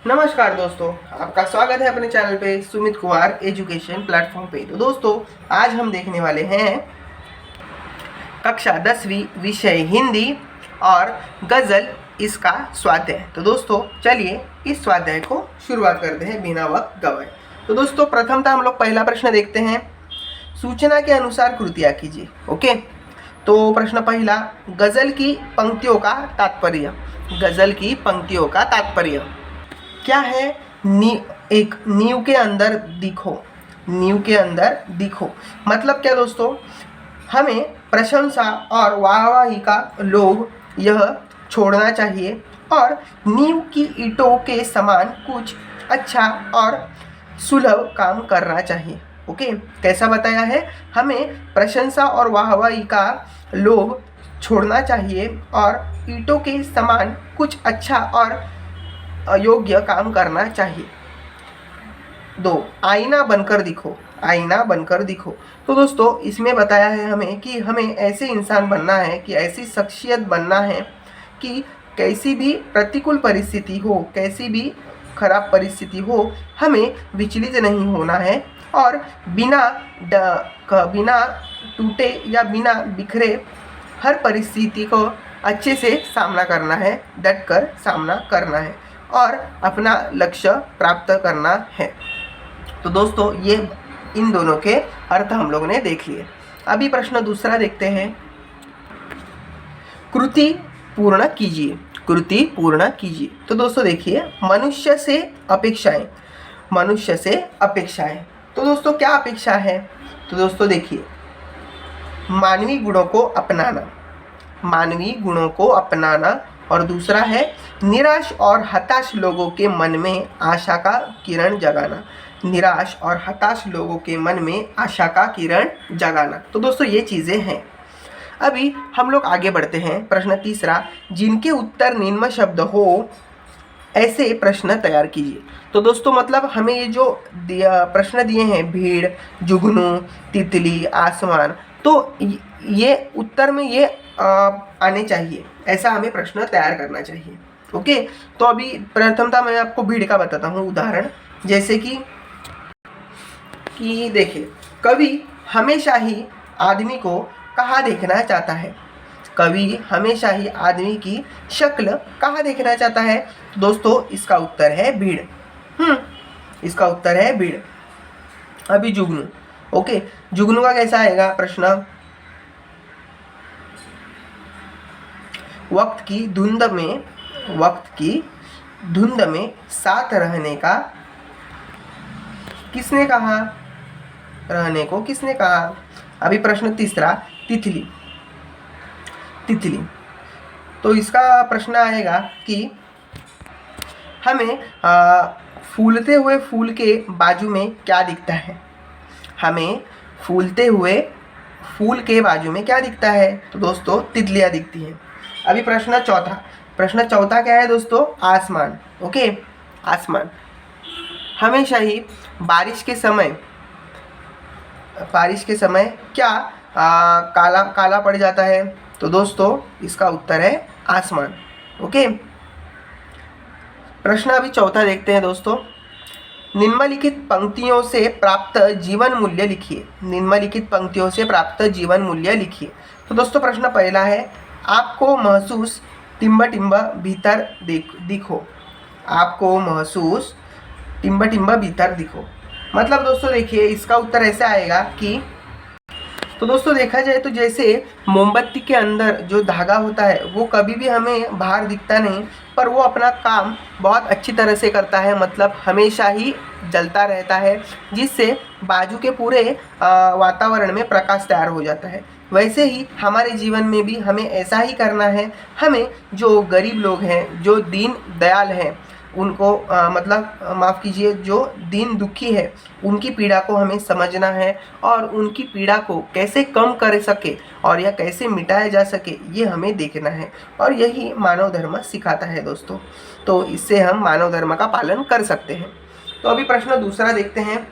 नमस्कार दोस्तों, आपका स्वागत है अपने चैनल पे सुमित कुमार एजुकेशन प्लेटफॉर्म पे। तो दोस्तों, आज हम देखने वाले हैं कक्षा 10वीं विषय हिंदी और गज़ल इसका स्वाध्याय। तो दोस्तों चलिए इस स्वाध्याय को शुरुआत करते हैं बिना वक्त गवाए। तो दोस्तों प्रथमतः हम लोग पहला प्रश्न देखते हैं, सूचना के अनुसार कृतियाँ कीजिए। ओके, तो प्रश्न पहला, गज़ल की पंक्तियों का तात्पर्य। गज़ल की पंक्तियों का तात्पर्य क्या है? एक नींव के अंदर दिखो। नींव के अंदर दिखो मतलब क्या दोस्तों? हमें प्रशंसा और वाहवाही का लोभ यह छोड़ना चाहिए और नींव की ईंटों के समान कुछ अच्छा और सुलभ काम करना चाहिए। ओके, कैसा बताया है? हमें प्रशंसा और वाहवाही का लोभ छोड़ना चाहिए और ईंटों के समान कुछ अच्छा और अयोग्य काम करना चाहिए। 2, आईना बनकर दिखो। आईना बनकर दिखो। तो दोस्तों इसमें बताया है हमें कि हमें ऐसे इंसान बनना है, कि ऐसी शख्सियत बनना है कि कैसी भी प्रतिकूल परिस्थिति हो, कैसी भी खराब परिस्थिति हो, हमें विचलित नहीं होना है और बिना टूटे या बिना बिखरे हर परिस्थिति को अच्छे से सामना करना है, डट कर सामना करना है और अपना लक्ष्य प्राप्त करना है। तो दोस्तों ये इन दोनों के अर्थ हम लोगों ने देख लिए। अभी प्रश्न दूसरा देखते हैं, कृति पूर्ण कीजिए। कृति पूर्ण कीजिए। तो दोस्तों देखिए, मनुष्य से अपेक्षाएं। मनुष्य से अपेक्षाएं। तो दोस्तों क्या अपेक्षा है? तो दोस्तों देखिए, मानवीय गुणों को अपनाना। मानवीय गुणों को अपनाना। और दूसरा है निराश और हताश लोगों के मन में आशा का किरण जगाना। निराश और हताश लोगों के मन में आशा का किरण जगाना। तो दोस्तों ये चीज़ें हैं। अभी हम लोग आगे बढ़ते हैं। प्रश्न तीसरा, जिनके उत्तर निम्न शब्द हो ऐसे प्रश्न तैयार कीजिए। तो दोस्तों मतलब हमें ये जो प्रश्न दिए हैं, भीड़, जुगनू, तितली, आसमान, तो ये उत्तर में ये आने चाहिए, ऐसा हमें प्रश्न तैयार करना चाहिए। ओके, तो अभी प्रथमतः मैं आपको भीड़ का बताता हूँ उदाहरण। जैसे कि देखिए, कवि हमेशा ही आदमी को कहाँ देखना चाहता है? कवि हमेशा ही आदमी की शक्ल कहाँ देखना चाहता है? तो दोस्तों इसका उत्तर है भीड़। इसका उत्तर है भीड़। अभी जुगनू। ओके, जुगनू का कैसा आएगा प्रश्न? वक्त की धुंध में साथ रहने का किसने कहा? रहने को किसने कहा? अभी प्रश्न तीसरा, तितली। तितली। तो इसका प्रश्न आएगा कि हमें फूलते हुए फूल के बाजू में क्या दिखता है? हमें फूलते हुए फूल के बाजू में क्या दिखता है? तो दोस्तों तितलियाँ दिखती हैं। अभी प्रश्न चौथा क्या है दोस्तों? आसमान। ओके, आसमान। हमेशा ही बारिश के समय क्या काला पड़ जाता है? तो दोस्तों इसका उत्तर है आसमान। ओके, प्रश्न अभी चौथा देखते हैं दोस्तों। निम्नलिखित पंक्तियों से प्राप्त जीवन मूल्य लिखिए। निम्नलिखित पंक्तियों से प्राप्त जीवन मूल्य लिखिए। तो दोस्तों प्रश्न पहला है, आपको महसूस टिम्ब टिम्ब भीतर दिखो। आपको महसूस टिम्ब टिम्ब भीतर दिखो मतलब दोस्तों देखिए, इसका उत्तर ऐसे आएगा कि, तो दोस्तों देखा जाए तो जैसे मोमबत्ती के अंदर जो धागा होता है वो कभी भी हमें बाहर दिखता नहीं, पर वो अपना काम बहुत अच्छी तरह से करता है, मतलब हमेशा ही जलता रहता है, जिससे बाजू के पूरे वातावरण में प्रकाश तैयार हो जाता है। वैसे ही हमारे जीवन में भी हमें ऐसा ही करना है। हमें जो गरीब लोग हैं, जो दीन दयाल हैं, उनको माफ़ कीजिए, जो दीन दुखी है, उनकी पीड़ा को हमें समझना है और उनकी पीड़ा को कैसे कम कर सके और या कैसे मिटाया जा सके, ये हमें देखना है। और यही मानव धर्म सिखाता है दोस्तों। तो इससे हम मानव धर्म का पालन कर सकते हैं। तो अभी प्रश्न दूसरा देखते हैं,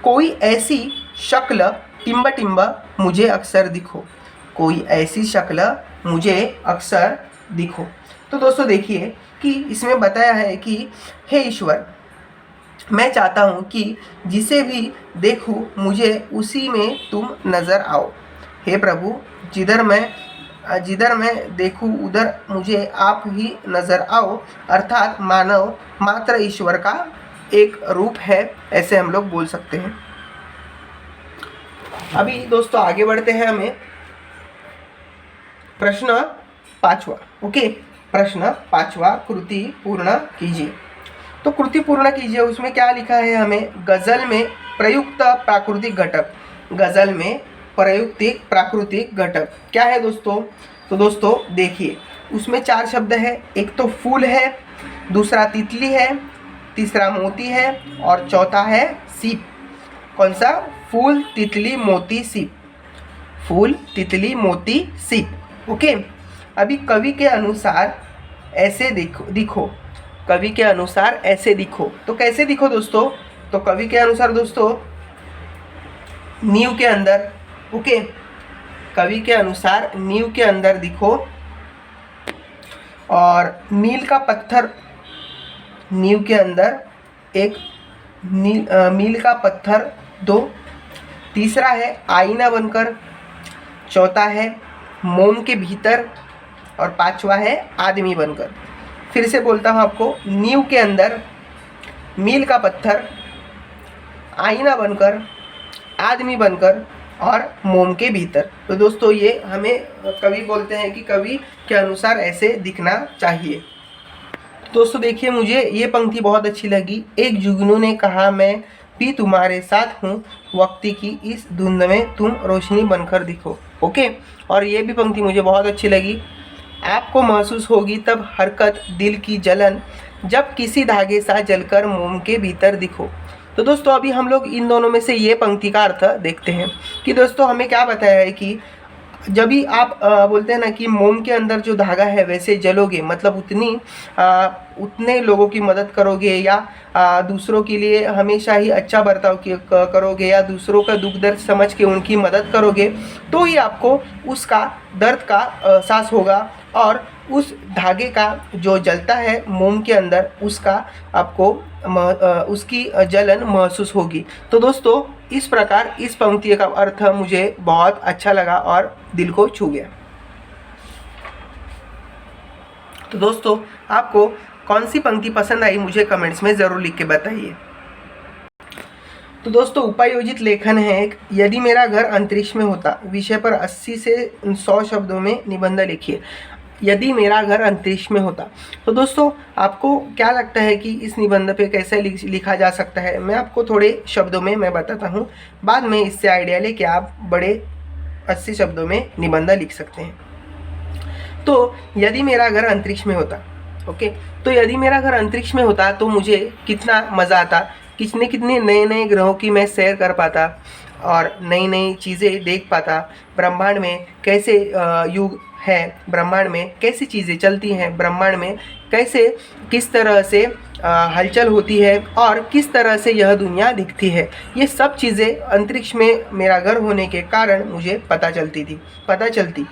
कोई ऐसी शक्ल टिम्ब टिम्ब मुझे अक्सर दिखो। कोई ऐसी शक्ल मुझे अक्सर दिखो तो दोस्तों देखिए कि इसमें बताया है कि हे ईश्वर, मैं चाहता हूँ कि जिसे भी देखूँ मुझे उसी में तुम नज़र आओ। हे प्रभु, जिधर मैं देखूँ उधर मुझे आप ही नज़र आओ। अर्थात मानव मात्र ईश्वर का एक रूप है, ऐसे हम लोग बोल सकते हैं। अभी दोस्तों आगे बढ़ते हैं हमें प्रश्न 5वां। ओके, प्रश्न 5वां, कृति पूर्ण कीजिए। तो कृति पूर्ण कीजिए, उसमें क्या लिखा है हमें, गज़ल में प्रयुक्त प्राकृतिक घटक। गज़ल में प्रयुक्त प्राकृतिक घटक क्या है दोस्तों? तो दोस्तों देखिए, उसमें 4 शब्द है। एक तो फूल है, दूसरा तितली है, तीसरा मोती है और चौथा है सीप। कौन सा? फूल, तितली, मोती, सीप। फूल, तितली, मोती, सीप। ओके, अभी कवि के अनुसार ऐसे दिखो। कवि के अनुसार ऐसे दिखो, तो कैसे दिखो दोस्तों? तो कवि के अनुसार दोस्तों नींव के अंदर। ओके, कवि के अनुसार नींव के अंदर दिखो। और मील का पत्थर, नींव के अंदर एक मील का पत्थर 2। तीसरा है आईना बनकर। चौथा है मोम के भीतर। और 5वां है आदमी बनकर। फिर से बोलता हूँ आपको, नींव के अंदर मील का पत्थर, आईना बनकर, आदमी बनकर और मोम के भीतर। तो दोस्तों ये हमें कवि बोलते हैं कि कवि के अनुसार ऐसे दिखना चाहिए। दोस्तों देखिए, मुझे ये पंक्ति बहुत अच्छी लगी। एक जुगनू ने कहा मैं भी तुम्हारे साथ हूँ, वक्ती की इस धुंध में तुम रोशनी बनकर दिखो। ओके, और ये भी पंक्ति मुझे बहुत अच्छी लगी। आपको महसूस होगी तब हरकत दिल की जलन, जब किसी धागे सा जलकर मोम के भीतर दिखो। तो दोस्तों अभी हम लोग इन दोनों में से ये पंक्ति का अर्थ देखते हैं कि दोस्तों हमें क्या बताया है कि जब भी आप बोलते हैं ना कि मोम के अंदर जो धागा है वैसे जलोगे, मतलब उतने लोगों की मदद करोगे या दूसरों के लिए हमेशा ही अच्छा बर्ताव करोगे या दूसरों का दुख दर्द समझ के उनकी मदद करोगे, तो ही आपको उसका दर्द का एहसास होगा और उस धागे का जो जलता है मोम के अंदर, उसका आपको उसकी जलन महसूस होगी। तो दोस्तों इस प्रकार इस पंक्ति का अर्थ मुझे बहुत अच्छा लगा और दिल को छू गया। तो दोस्तों आपको कौन सी पंक्ति पसंद आई मुझे कमेंट्स में ज़रूर लिख के बताइए। तो दोस्तों उपायोजित लेखन है एक, यदि मेरा घर अंतरिक्ष में होता, विषय पर 80 से 100 शब्दों में निबंध लिखिए। यदि मेरा घर अंतरिक्ष में होता, तो दोस्तों आपको क्या लगता है कि इस निबंध पे कैसे लिखा जा सकता है? मैं आपको थोड़े शब्दों में मैं बताता हूँ, बाद में इससे आइडिया लेके आप बड़े 80 शब्दों में निबंध लिख सकते हैं। तो यदि मेरा घर अंतरिक्ष में होता, ओके, तो यदि मेरा घर अंतरिक्ष में होता तो मुझे कितना मज़ा आता, कितने नए नए ग्रहों की मैं सैर कर पाता और नई नई चीज़ें देख पाता। ब्रह्मांड में कैसे युग है, ब्रह्मांड में कैसी चीज़ें चलती हैं, ब्रह्मांड में कैसे किस तरह से हलचल होती है और किस तरह से यह दुनिया दिखती है, ये सब चीज़ें अंतरिक्ष में मेरा घर होने के कारण मुझे पता चलती।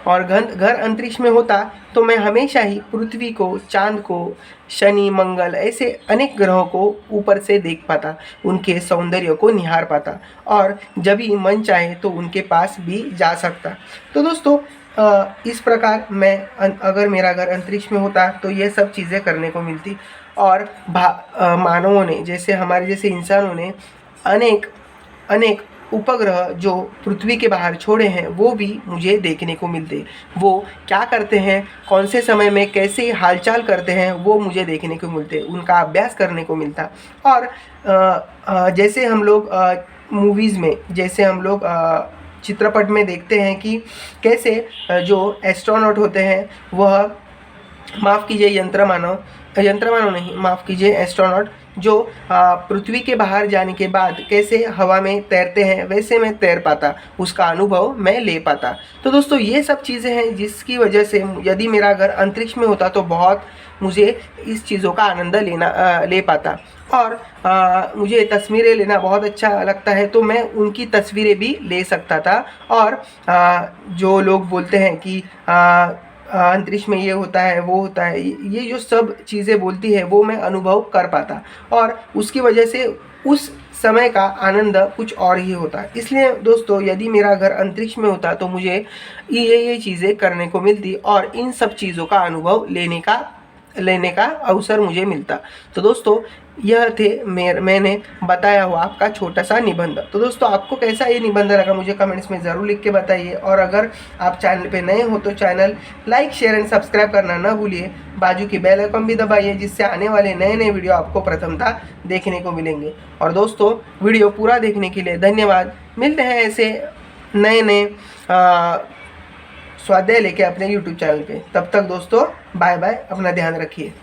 और घर अंतरिक्ष में होता तो मैं हमेशा ही पृथ्वी को, चांद को, शनि, मंगल ऐसे अनेक ग्रहों को ऊपर से देख पाता, उनके सौंदर्य को निहार पाता और जब भी मन चाहे तो उनके पास भी जा सकता। तो दोस्तों इस प्रकार मैं अगर मेरा घर अंतरिक्ष में होता तो ये सब चीज़ें करने को मिलती और मानवों ने, जैसे हमारे जैसे इंसानों ने अनेक उपग्रह जो पृथ्वी के बाहर छोड़े हैं वो भी मुझे देखने को मिलते। वो क्या करते हैं, कौन से समय में कैसे हालचाल करते हैं, वो मुझे देखने को मिलते, उनका अभ्यास करने को मिलता। और जैसे हम लोग मूवीज़ में, जैसे हम लोग चित्रपट में देखते हैं कि कैसे जो एस्ट्रोनॉट होते हैं वह, माफ़ कीजिए यंत्रमानव नहीं, माफ़ कीजिए एस्ट्रोनॉट, जो पृथ्वी के बाहर जाने के बाद कैसे हवा में तैरते हैं वैसे मैं तैर पाता, उसका अनुभव मैं ले पाता। तो दोस्तों ये सब चीज़ें हैं जिसकी वजह से यदि मेरा घर अंतरिक्ष में होता तो बहुत मुझे इस चीज़ों का आनंद ले पाता। और मुझे तस्वीरें लेना बहुत अच्छा लगता है तो मैं उनकी तस्वीरें भी ले सकता था। और जो लोग बोलते हैं कि अंतरिक्ष में ये होता है, वो होता है, ये जो सब चीज़ें बोलती है वो मैं अनुभव कर पाता, और उसकी वजह से उस समय का आनंद कुछ और ही होता। इसलिए दोस्तों, यदि मेरा घर अंतरिक्ष में होता तो मुझे ये चीज़ें करने को मिलती और इन सब चीज़ों का अनुभव लेने का अवसर मुझे मिलता। तो दोस्तों, यह थे मैंने बताया हुआ आपका छोटा सा निबंध। तो दोस्तों, आपको कैसा ये निबंध लगा मुझे कमेंट्स में ज़रूर लिख के बताइए, और अगर आप चैनल पे नए हो तो channel like, share and subscribe करना ना भूलिए। बाजू की बेल आइकन भी दबाइए, जिससे आने वाले नए नए वीडियो आपको प्रथमतः देखने को मिलेंगे। और दोस्तों, वीडियो पूरा देखने के लिए धन्यवाद। मिलते हैं ऐसे नए नए स्वाध्याय लेके अपने YouTube चैनल पे। तब तक दोस्तों, बाय बाय, अपना ध्यान रखिए।